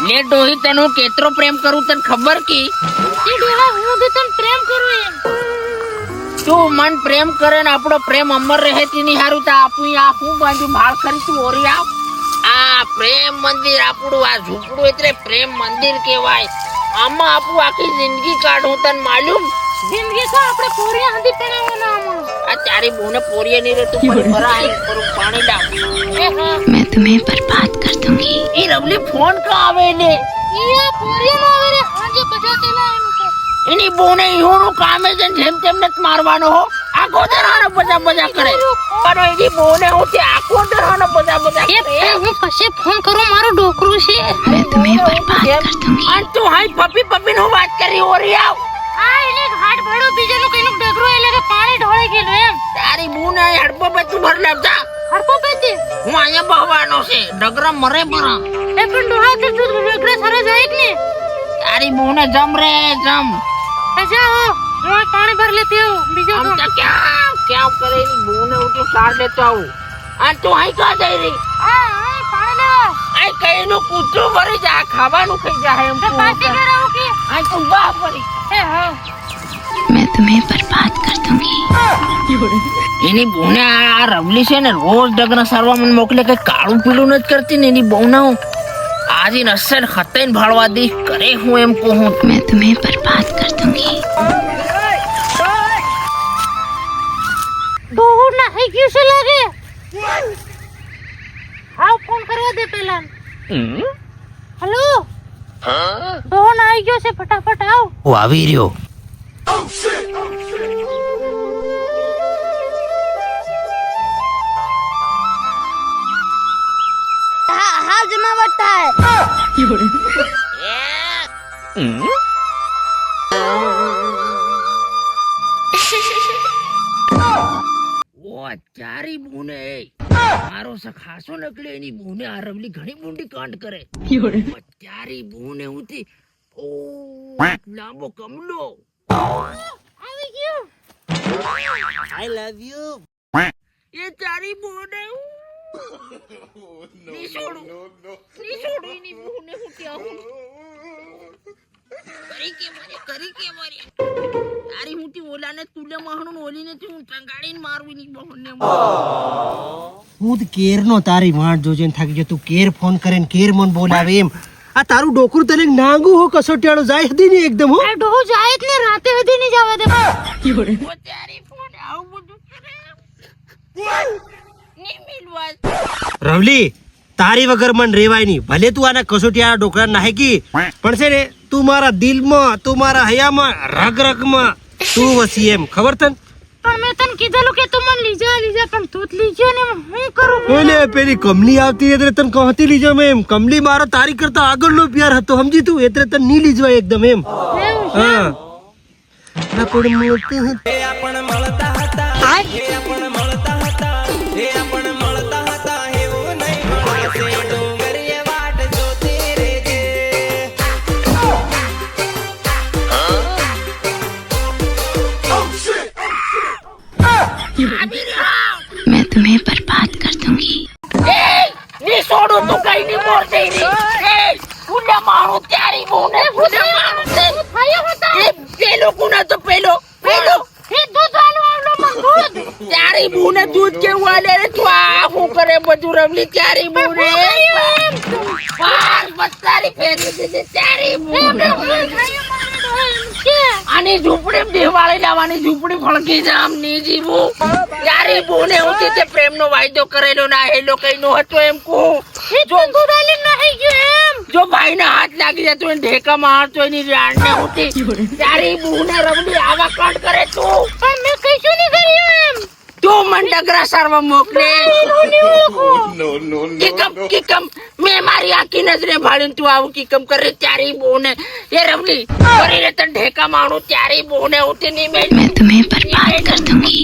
લે ડોહી તને હું કેટલો પ્રેમ કરું તને ખબર કી? એ ડોહા હું તો તને પ્રેમ કરું એમ. તું મન પ્રેમ કરે ને આપણો પ્રેમ અમર રહે તેની હારું તો આપું આ હું બાજુ ભાળ કરી તું ઓરી આવ. આ પ્રેમ મંદિર આપણું આ ઝૂંપડું એટલે પ્રેમ મંદિર કહેવાય. આમાં આપણું આખી જિંદગી કાઢું તને માલુમ. જિંદગી તો આપણે પોરિયા હાંધી પહેરાવવાના આમાં. આ તારી બોને પોરિયા ની રે તું પર ભરાય પર પાણી ડાવ. मैं तुम्हें बर्बाद कर दूंगी। એ રવલી ફોન કા આવે ને ઈ પોરિયા નો આવે રે હાંજે બજાતેલા એમ તો. એની બોને ઈહોનું કામે છે ને જેમ તેમ નથી મારવાનો હો. આખો દરાનો બજા બજા કરે પણ એની બોને હું તે આખો દરાનો બજા બજા એ કરે. હું પછી ફોન કરું મારું ડોકરું છે. मैं तुम्हें बर्बाद कर दूंगी। અને તું હાઈ પપ્પી પપ્પી નું વાત કરી ઓરી આવ. આ એને ઘાટ ભડો બીજાનું કઈનું ડગરો એટલે કે પાણી ઢોળી ગયેલું એમ. તારી બોને હડપો પે તું ભર લેવતા. હરપો પેતી હું અહીંયા બહવાનો છે ડગરા મરે પરા. એ પણ ડોહા તે તું ડગરે સરે જાય કે ને. તારી બોને જમ રે જમ. અજા હો હું પાણી ભર લેતી હું બીજો આમ તો તો ક્યાં કરે એની બોને હું તો સાર લેતો આવું. અને તું હાઈ કા જઈ રહી? આ પાણી લેવા આ કઈનું કૂતરું ભરી જા ખાવાનું ખાઈ જાય એમ તે પાછી કે રહું કે આ તું બા પડી. એ હા मैं तुम्हें बर्बाद कर दूंगी। એની બોને આ રવલી છે ને રોજ ડગના સારવા મને મોકલે કે કાળું પીળું નથી કરતી ને એની બોને હું આજે નસે ખતાઈને ભાળવા દી કરે હું એમ કહું. मैं तुम्हें बर्बाद कर दूंगी। ડોહું નાહી ગયું છે લાગે. હાવ ફોન કરવા દે પેલા. હેલો ડોહો નાહી ગયો છે ફટાફટ આવ. હું આવી રહ્યો. હા જમાવટ થાય. ઓ ચારી બોને મારો ખાસો નકલે એની બોને આ રવલી ઘણી બુંડી કાંડ કરે. ચારી બોને ઉતી ઓ લાંબો કમલો આવી ગયું. આઈ લવ યુ. એ તારી બોને ની છોડું એની બોને હું ક્યાં કરી કે મારી તારી હું તી ઓલાને તુલે માહણું ઓલીને તી હું ટંગાડીને મારું એની બોને. હું તો કેર નો તારી વાટ જોજે થાકી ગયો તું કેર ફોન કરે ને કેર મન બોલાવે એમ. આ તારું ડોકરું તને નાંગુ હો કસોટિયાળો જાય હતી ને એકદમ હો. આ ડોહો જાય જ ને રાતે સુધી નહીં જવા દે. ઓ તારી ફોન આવું બધું કરે ની મિલવા. રવલી તારી વગર મન રેવાય નહીં. ભલે તું આના કસોટિયાળા ડોકરા નાખી પણ છે ને તું મારા દિલમાં તું મારા હયામાં રગ રગમાં તું વસી એમ ખબર તને. પણ મેં તને કીધેલું કે તું મને લીજા પણ તું જ લીજો ને હું કરું. ઓલે પેલી કમલી આવતી એટલે તને કહતી લીજો મેં એમ. કમલી મારો તારી કરતા આગળનો પ્યાર હતો સમજી તું એટલે તને નહીં લીજવાય એકદમ એમ. એવું છે. હા આપણ મળતા मैं तुम्हें बर्बाद कर दूंगी। ની છોડું તું કઈ ની મોર દઈ ની. એ તુલે મારું તારી બોને તુલે મારું તે થયો હતો. એ પેલો કોના તો પેલો એ દૂધ આલો મને દૂધ. તારી બોને દૂધ કેવું આલે રે તું આ શું કરે બધું રવલી તારી બોને બસ તારી ફેરી દીધી તારી બોને. આની ઝૂંપડી બેવાળી લાવવાની ઝૂંપડી ફળકી જામ ની જીવું. તારી બોને ઉતી તે પ્રેમનો વાયદો કરેલો ના હેલો કઈનો હતો એમ કહું. જો દૂધ આલી નાહી ગયો એમ. જો ભાઈના હાથ લાગી જતો એને ઢેકા મારતો એની રાણને ઉતી તારી બોને રવલી આવા કાંડ કરે તું. પણ મેં કશું નહીં કર્યું એમ. તું મન ડગરા સારવા મોકલે. કિકમ મેં મારી આખી નજરે ભાળીને તું આવું કિકમ કરે તારી બોને. એ રવલી કરીને તને ઢેકા મારું તારી બોને ઉતી નહીં. मैं तुम्हें बर्बाद कर दूंगी।